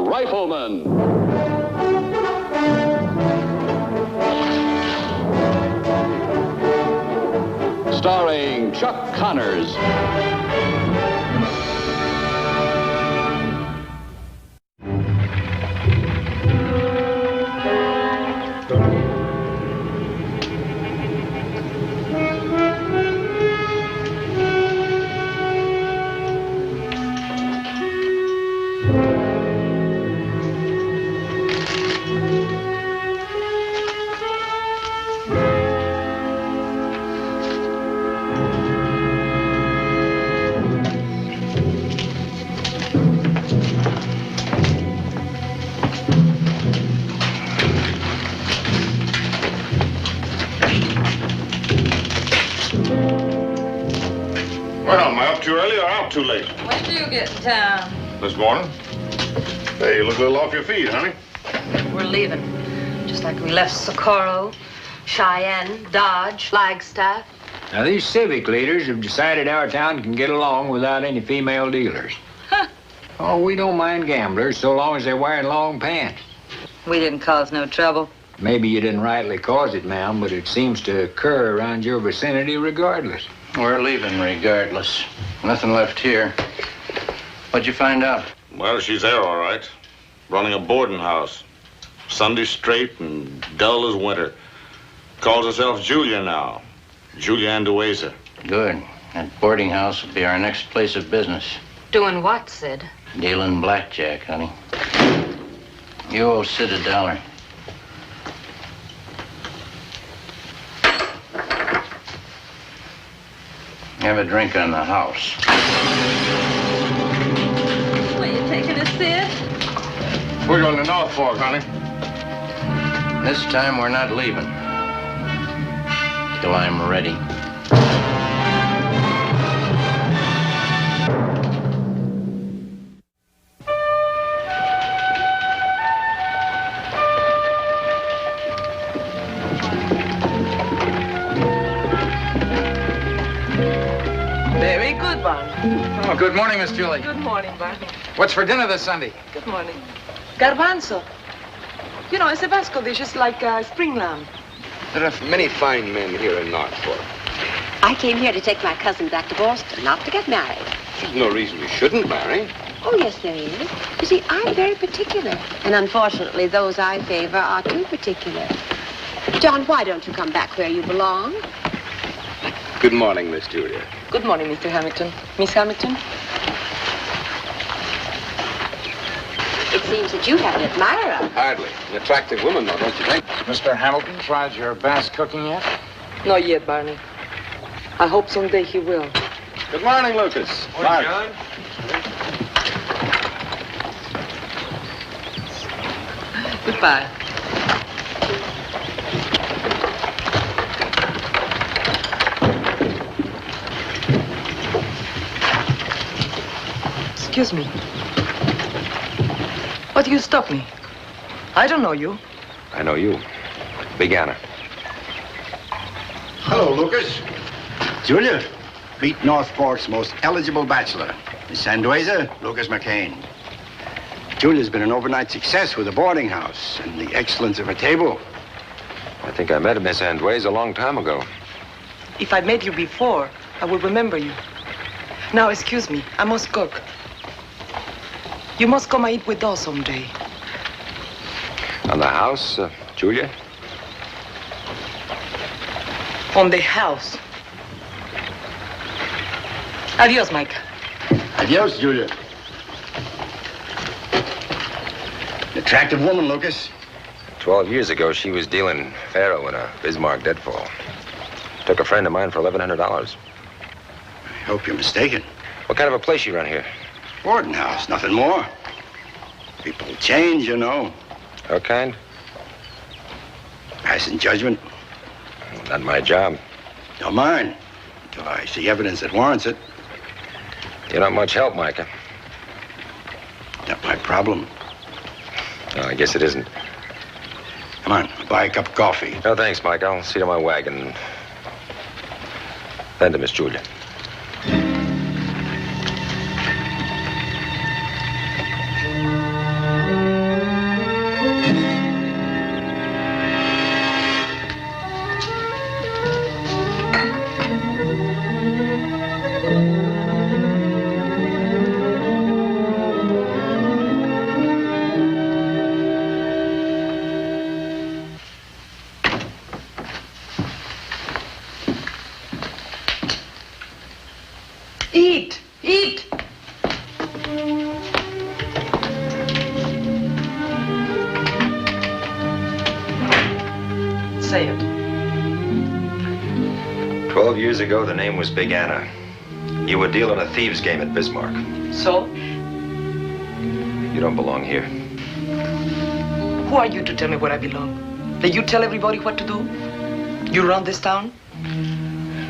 Rifleman. Starring Chuck Connors. Well, am I up too early or out too late? When did you get in town? This morning. Hey, you look a little off your feet, honey. We're leaving. Just like we left Socorro, Cheyenne, Dodge, Flagstaff. Now, these civic leaders have decided our town can get along without any female dealers. Huh. Oh, we don't mind gamblers so long as they're wearing long pants. We didn't cause no trouble. Maybe you didn't rightly cause it, ma'am, but it seems to occur around your vicinity regardless. We're leaving regardless. Nothing left here. What'd you find out? Well, she's there, all right. Running a boarding house. Sunday straight and dull as winter. Calls herself Julia now. Julia Andueza. Good. That boarding house will be our next place of business. Doing what, Sid? Dealing blackjack, honey. You owe Sid $1. Have a drink on the house. Where you taking us, Sid? We're going to North Fork, honey. This time we're not leaving. Till I'm ready. Very good, Barney. Oh, good morning, Miss Julie. Good morning, Barney. What's for dinner this Sunday? Good morning. Garbanzo. You know, it's a Vasco dish. It's like spring lamb. There are many fine men here in North Fork. I came here to take my cousin back to Boston, not to get married. There's no reason you shouldn't marry. Oh, yes, there is. You see, I'm very particular. And unfortunately, those I favor are too particular. John, why don't you come back where you belong? Good morning, Miss Julia. Good morning, Mr. Hamilton. Miss Hamilton? It seems that you have an admirer. Hardly. An attractive woman, though, don't you think? Mr. Hamilton tried your bass cooking yet? Not yet, Barney. I hope someday he will. Good morning, Lucas. Morning, John. Goodbye. Excuse me. Why do you stop me? I don't know you. I know you. Big Anna. Hello, Lucas. Julia, meet North Fork's most eligible bachelor, Miss Andueza, Lucas McCain. Julia's been an overnight success with the boarding house and the excellence of her table. I think I met Miss Andueza a long time ago. If I met you before, I will remember you. Now, excuse me, I must cook. You must come and eat with us someday. On the house, Julia? On the house. Adios, Mike. Adios, Julia. An attractive woman, Lucas. 12 years ago, she was dealing faro in a Bismarck deadfall. Took a friend of mine for $1,100. I hope you're mistaken. What kind of a place you run here? Boarding house, nothing more. People change, you know. What kind? Passing judgment. Not my job. Don't mind. Until I see evidence that warrants it. You're not much help, Micah. Not my problem. No, I guess it isn't. Come on, I'll buy a cup of coffee. No, thanks, Mike. I'll see to my wagon. Then to Miss Julia. Eat! Eat! Say it. 12 years ago, the name was Big Anna. You were dealing a thieves' game at Bismarck. So? You don't belong here. Who are you to tell me where I belong? That you tell everybody what to do? You run this town?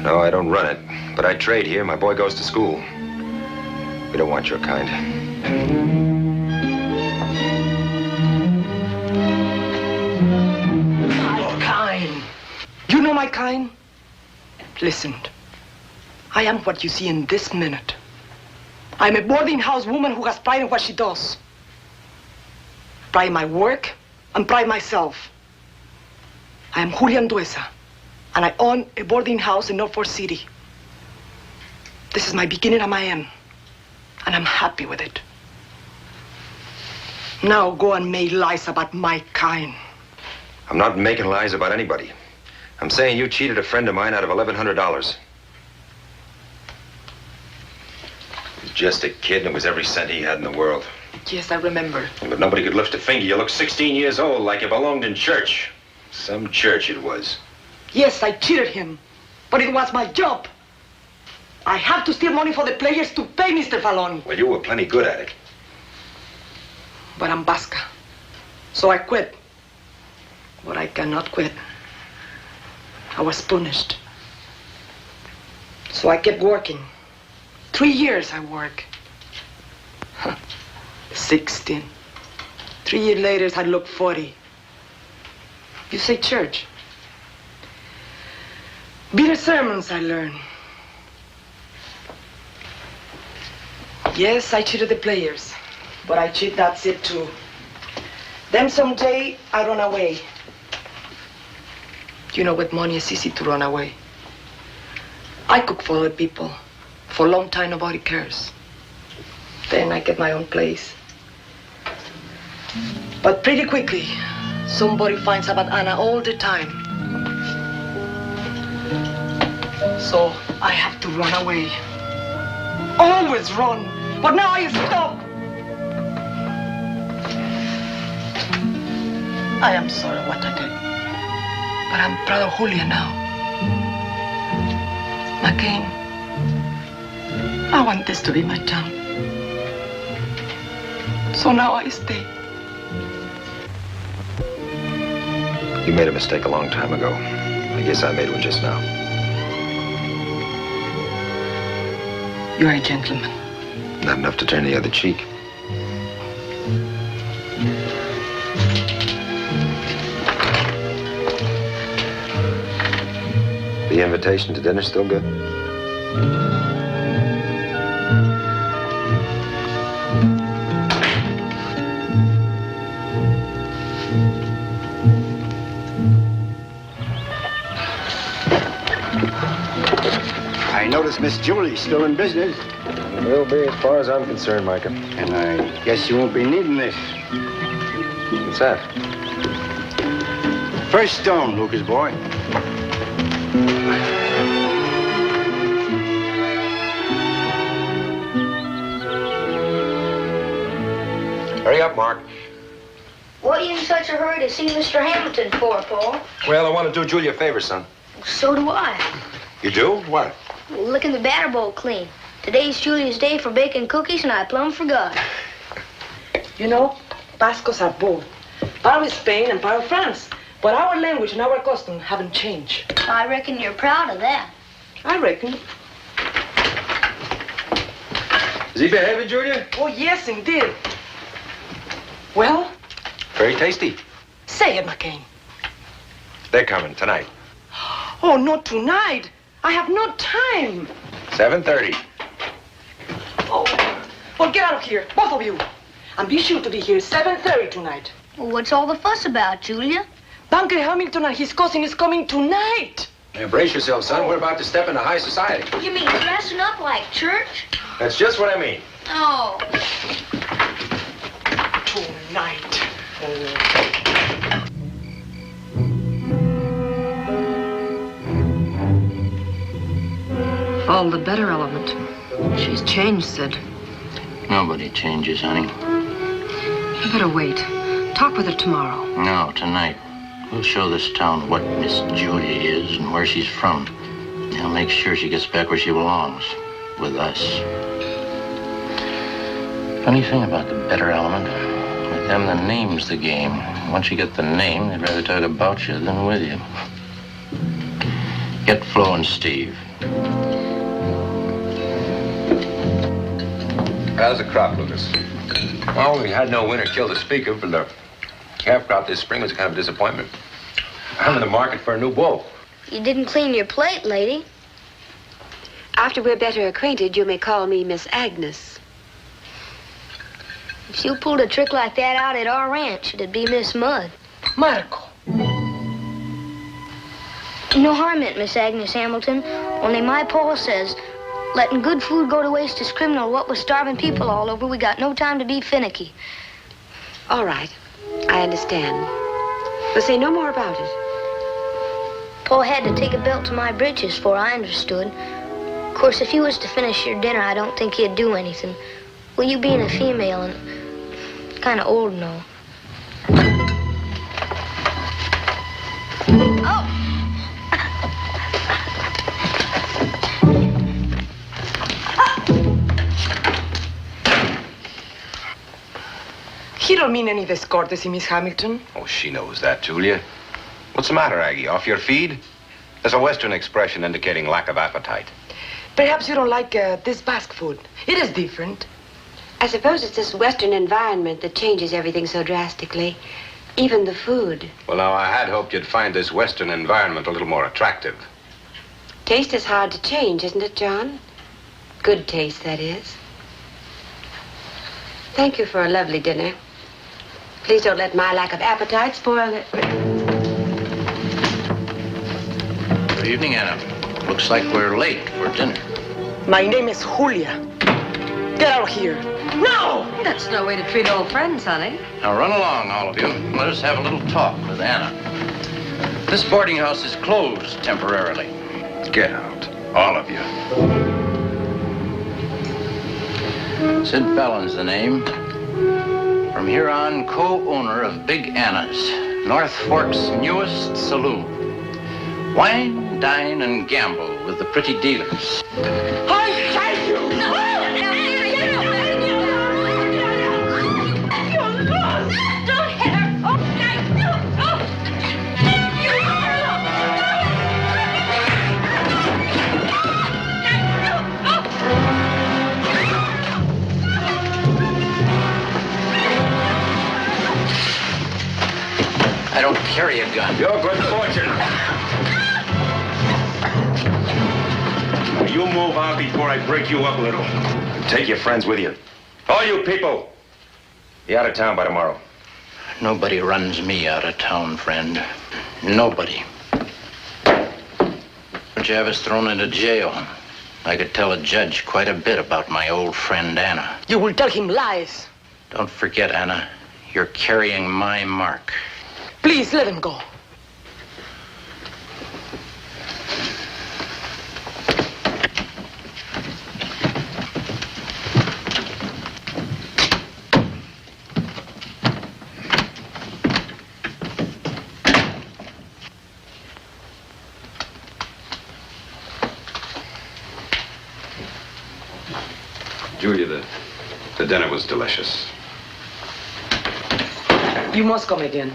No, I don't run it, but I trade here. My boy goes to school. We don't want your kind. My kind. You know my kind? Listen, I am what you see in this minute. I'm a boarding house woman who has pride in what she does. Pride in my work and pride in myself. I am Julia Andueza, and I own a boarding house in Norfolk City. This is my beginning and my end, and I'm happy with it. Now go and make lies about my kind. I'm not making lies about anybody. I'm saying you cheated a friend of mine out of $1,100. He was just a kid, and it was every cent he had in the world. Yes, I remember. But nobody could lift a finger. You look 16 years old, like you belonged in church. Some church it was. Yes, I cheated him, but it was my job. I have to steal money for the players to pay Mr. Fallon. Well, you were plenty good at it. But I'm Vasca, so I quit. But I cannot quit. I was punished. So I kept working. 3 years I work. 16. 3 years later, I look 40. You say church. Bitter sermons I learn. Yes, I cheated the players, but I cheat that's it too. Then someday I run away. You know, with money it's easy to run away. I cook for other people. For a long time nobody cares. Then I get my own place. But pretty quickly, somebody finds about Anna all the time. So I have to run away. Always run. But now I stop. I am sorry what I did. But I'm proud of Julia now. McCain, I want this to be my town. So now I stay. You made a mistake a long time ago. I guess I made one just now. You're a gentleman. Not enough to turn the other cheek. The invitation to dinner still good? I notice Miss Julie's still in business. Will be as far as I'm concerned, Micah. And I guess you won't be needing this. What's that? First stone, Lucas boy. Hurry up, Mark. What are you in such a hurry to see Mr. Hamilton for, Paul? Well, I want to do Julia a favor, son. So do I. You do? What? Licking the batter bowl clean. Today's Julia's day for baking cookies, and I plumb forgot. You know, Bascos are both. Part of Spain and part of France. But our language and our custom haven't changed. I reckon you're proud of that. I reckon. Is he behaving, Julia? Oh, yes, indeed. Well? Very tasty. Say it, McCain. They're coming tonight. Oh, not tonight. I have no time. 7:30. Oh, well, get out of here, both of you. And be sure to be here 7:30 tonight. Well, what's all the fuss about, Julia? Banker Hamilton and his cousin is coming tonight. Now, brace yourself, son. We're about to step into high society. You mean dressing up like church? That's just what I mean. Oh. Tonight. All the better element. She's changed, Sid. Nobody changes, honey. You better wait. Talk with her tomorrow. No, tonight. We'll show this town what Miss Julia is and where she's from. I'll make sure she gets back where she belongs. With us. Funny thing about the better element. With them, the name's the game. Once you get the name, they'd rather talk about you than with you. Get Flo and Steve. How's the crop, Lucas? Well, we had no winter kill to speak of, but the calf crop this spring was kind of a disappointment. I'm in the market for a new bull. You didn't clean your plate, lady. After we're better acquainted, you may call me Miss Agnes. If you pulled a trick like that out at our ranch, it'd be Miss Mudd. Marco. No harm in it, Miss Agnes Hamilton. Only my Paul says, letting good food go to waste is criminal. What with starving people all over, we got no time to be finicky. All right. I understand. We'll say no more about it. Paul had to take a belt to my britches before I understood. Of course, if you was to finish your dinner, I don't think he'd do anything. Well, you being a female and kind of old and all. Oh! He don't mean any discourtesy, Miss Hamilton. Oh, she knows that, Julia. What's the matter, Aggie? Off your feed? There's a Western expression indicating lack of appetite. Perhaps you don't like this Basque food. It is different. I suppose it's this Western environment that changes everything so drastically. Even the food. Well, now, I had hoped you'd find this Western environment a little more attractive. Taste is hard to change, isn't it, John? Good taste, that is. Thank you for a lovely dinner. Please don't let my lack of appetite spoil it. Good evening, Anna. Looks like we're late for dinner. My name is Julia. Get out of here. No! That's no way to treat old friends, honey. Now run along, all of you. Let us have a little talk with Anna. This boarding house is closed temporarily. Get out, all of you. Sid Fallon's the name. From here on, co-owner of Big Anna's, North Fork's newest saloon. Wine, dine, and gamble with the pretty dealers. I hate you! Don't hit her! Oh, I don't carry a gun. Your good fortune. You move out before I break you up a little. Take your friends with you. All you people, be out of town by tomorrow. Nobody runs me out of town, friend. Nobody. Would you have us thrown into jail? I could tell a judge quite a bit about my old friend Anna. You will tell him lies. Don't forget, Anna, you're carrying my mark. Please let him go. Julia, the dinner was delicious. You must come again.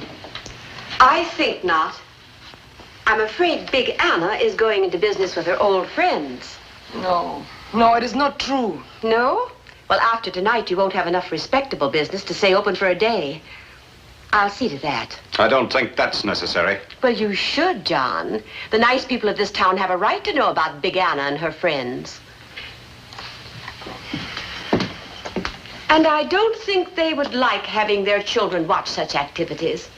I think not. I'm afraid Big Anna is going into business with her old friends. No, it is not true. No? Well, after tonight, you won't have enough respectable business to stay open for a day. I'll see to that. I don't think that's necessary. Well, you should, John. The nice people of this town have a right to know about Big Anna and her friends. And I don't think they would like having their children watch such activities.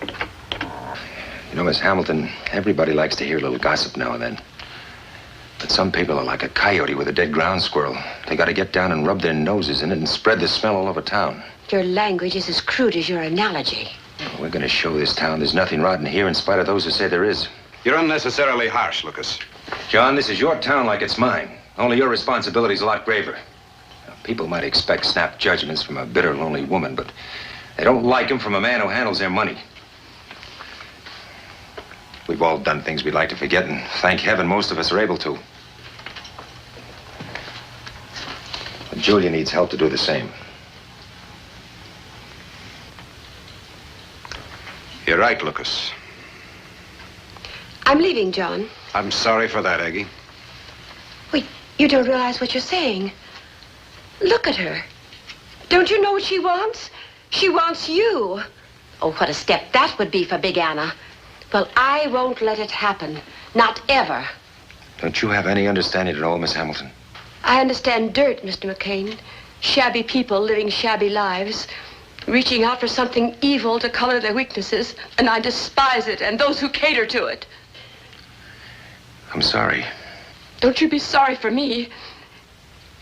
You know, Miss Hamilton, everybody likes to hear a little gossip now and then. But some people are like a coyote with a dead ground squirrel. They got to get down and rub their noses in it and spread the smell all over town. Your language is as crude as your analogy. We're going to show this town there's nothing rotten here in spite of those who say there is. You're unnecessarily harsh, Lucas. John, this is your town like it's mine. Only your responsibility's a lot graver. Now, people might expect snap judgments from a bitter, lonely woman, but they don't like them from a man who handles their money. We've all done things we'd like to forget, and thank heaven most of us are able to. But Julia needs help to do the same. You're right, Lucas. I'm leaving, John. I'm sorry for that, Aggie. Wait, you don't realize what you're saying. Look at her. Don't you know what she wants? She wants you. Oh, what a step that would be for Big Anna. Well, I won't let it happen. Not ever. Don't you have any understanding at all, Miss Hamilton? I understand dirt, Mr. McCain. Shabby people living shabby lives, reaching out for something evil to color their weaknesses, and I despise it and those who cater to it. I'm sorry. Don't you be sorry for me.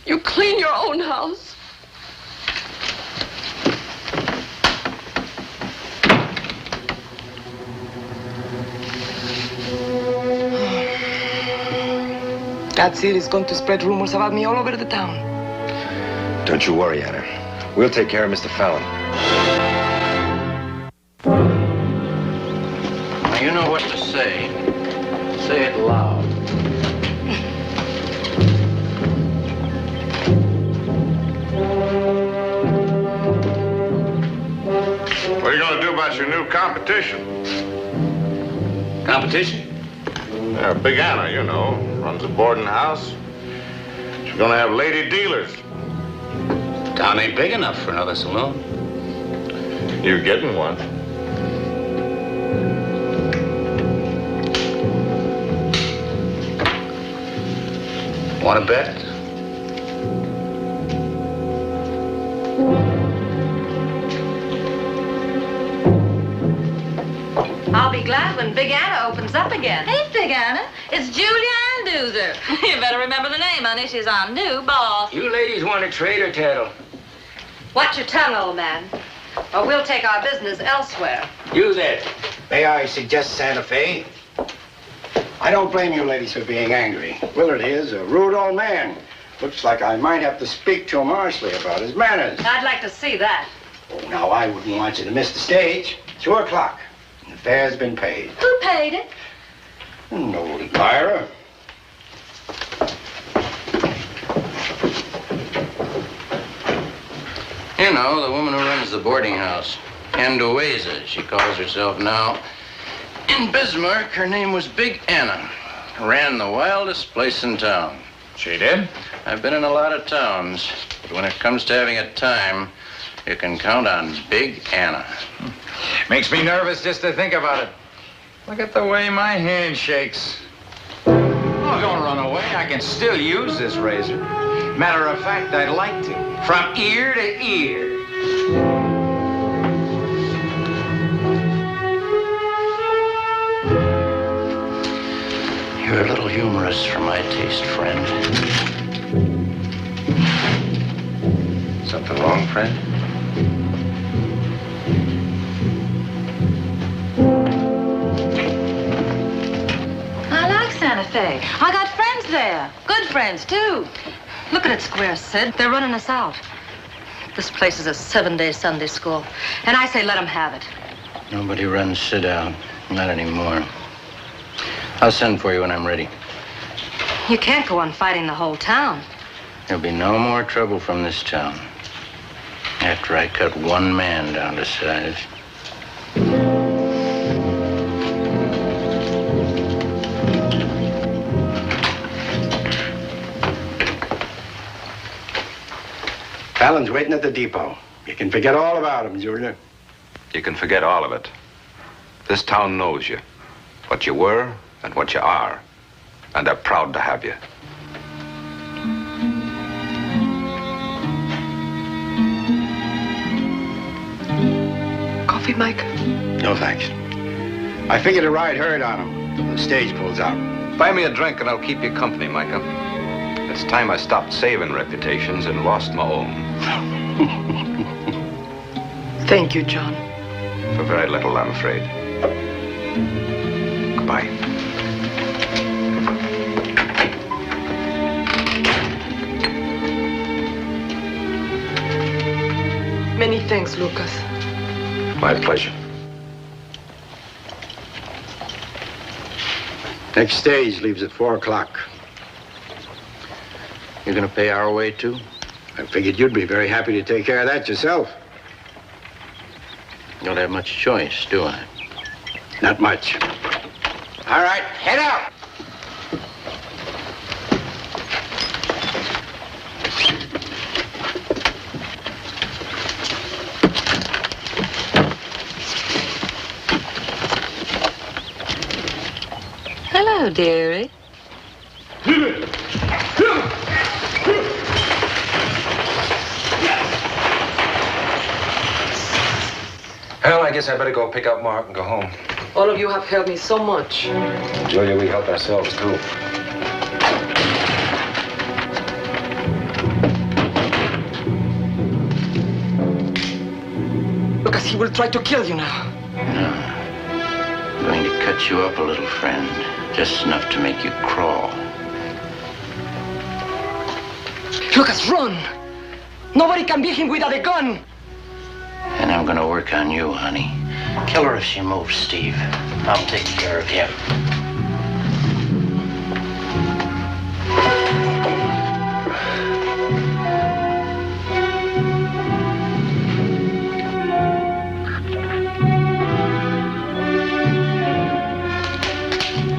You clean your own house. That seed is going to spread rumors about me all over the town. Don't you worry, Anna. We'll take care of Mr. Fallon. Now, you know what to say. Say it loud. What are you going to do about your new competition? Competition? Yeah, Big Anna, you know, runs a boarding house. She's going to have lady dealers. Town ain't big enough for another saloon. You're getting one. Want to bet? I'll be glad when Big Anna opens up again. Hey, Big Anna, it's Julia Anduzer. You better remember the name, honey. She's our new boss. You ladies want to trade or tattle? Watch your tongue, old man, or we'll take our business elsewhere. Use it. May I suggest Santa Fe? I don't blame you ladies for being angry. Willard here's a rude old man. Looks like I might have to speak to him harshly about his manners. I'd like to see that. Oh, now, I wouldn't want you to miss the stage. 2 o'clock. The fare's been paid. Who paid it? An old admirer. You know, the woman who runs the boarding house. Andueza, she calls herself now. In Bismarck, her name was Big Anna. Ran the wildest place in town. She did? I've been in a lot of towns, but when it comes to having a time, you can count on Big Anna. Makes me nervous just to think about it. Look at the way my hand shakes. Oh, don't run away. I can still use this razor. Matter of fact, I'd like to. From ear to ear. You're a little humorous for my taste, friend. Something wrong, friend? I like Santa Fe. I got friends there. Good friends, too. Look at it, Square, Sid. They're running us out. This place is a 7-day Sunday school. And I say let them have it. Nobody runs Sid out. Not anymore. I'll send for you when I'm ready. You can't go on fighting the whole town. There'll be no more trouble from this town after I cut one man down to size. Fallon's waiting at the depot. You can forget all about him, Julia. You can forget all of it. This town knows you, what you were and what you are, and they're proud to have you. Coffee, Mike? No, thanks. I figured a ride herd on him till the stage pulls out. Buy me a drink and I'll keep you company, Micah. It's time I stopped saving reputations and lost my own. Thank you, John. For very little, I'm afraid. Goodbye. Many thanks, Lucas. My pleasure. Next stage leaves at 4 o'clock. You're gonna pay our way, too? I figured you'd be very happy to take care of that yourself. Don't have much choice, do I? Not much. All right, head out. Hello, dearie. Well, I guess I better go pick up Mark and go home. All of you have helped me so much. Julia, we help ourselves, too. Lucas, he will try to kill you now. No. I'm going to cut you up a little, friend. Just enough to make you crawl. Lucas, run! Nobody can beat him without a gun. And I'm gonna work on you, honey. Kill her if she moves, Steve. I'll take care of him.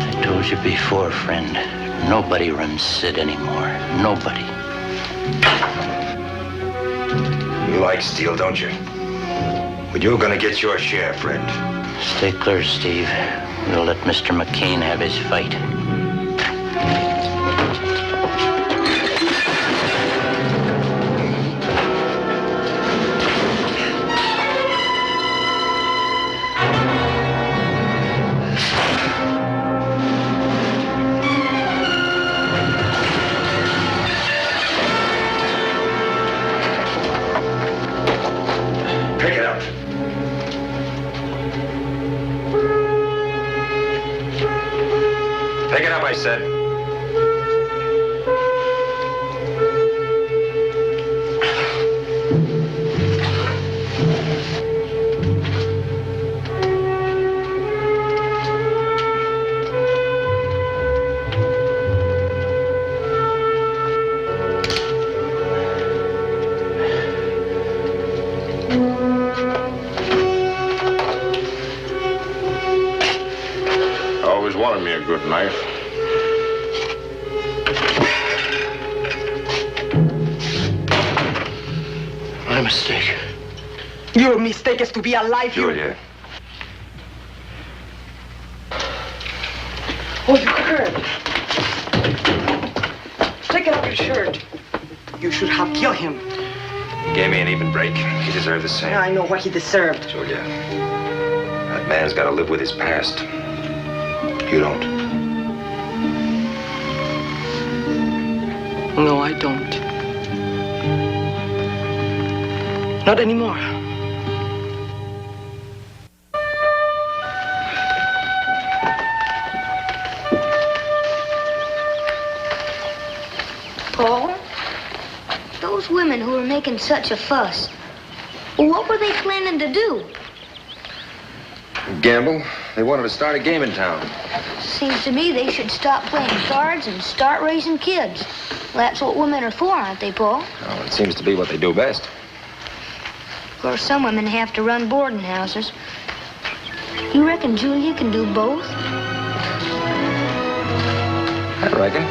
I told you before, friend. Nobody runs Sid anymore. Nobody. You like steel, don't you? But you're gonna get your share, friend. Stay clear, Steve. We'll let Mr. McCain have his fight. Pick it up. Pick it up, I said. Always wanted me a good knife. My mistake. Your mistake is to be alive. Julia. Oh, you hurt. Take it off your shirt. You should have killed him. He gave me an even break. He deserved the same. I know what he deserved. Julia, that man's got to live with his past. You don't. No, I don't. Not anymore. Paul, those women who were making such a fuss, what were they planning to do? Gamble. They wanted to start a game in town. Seems to me they should stop playing cards and start raising kids. That's what women are for, aren't they, Paul? Oh, it seems to be what they do best. Of course, some women have to run boarding houses. You reckon Julia can do both? I reckon.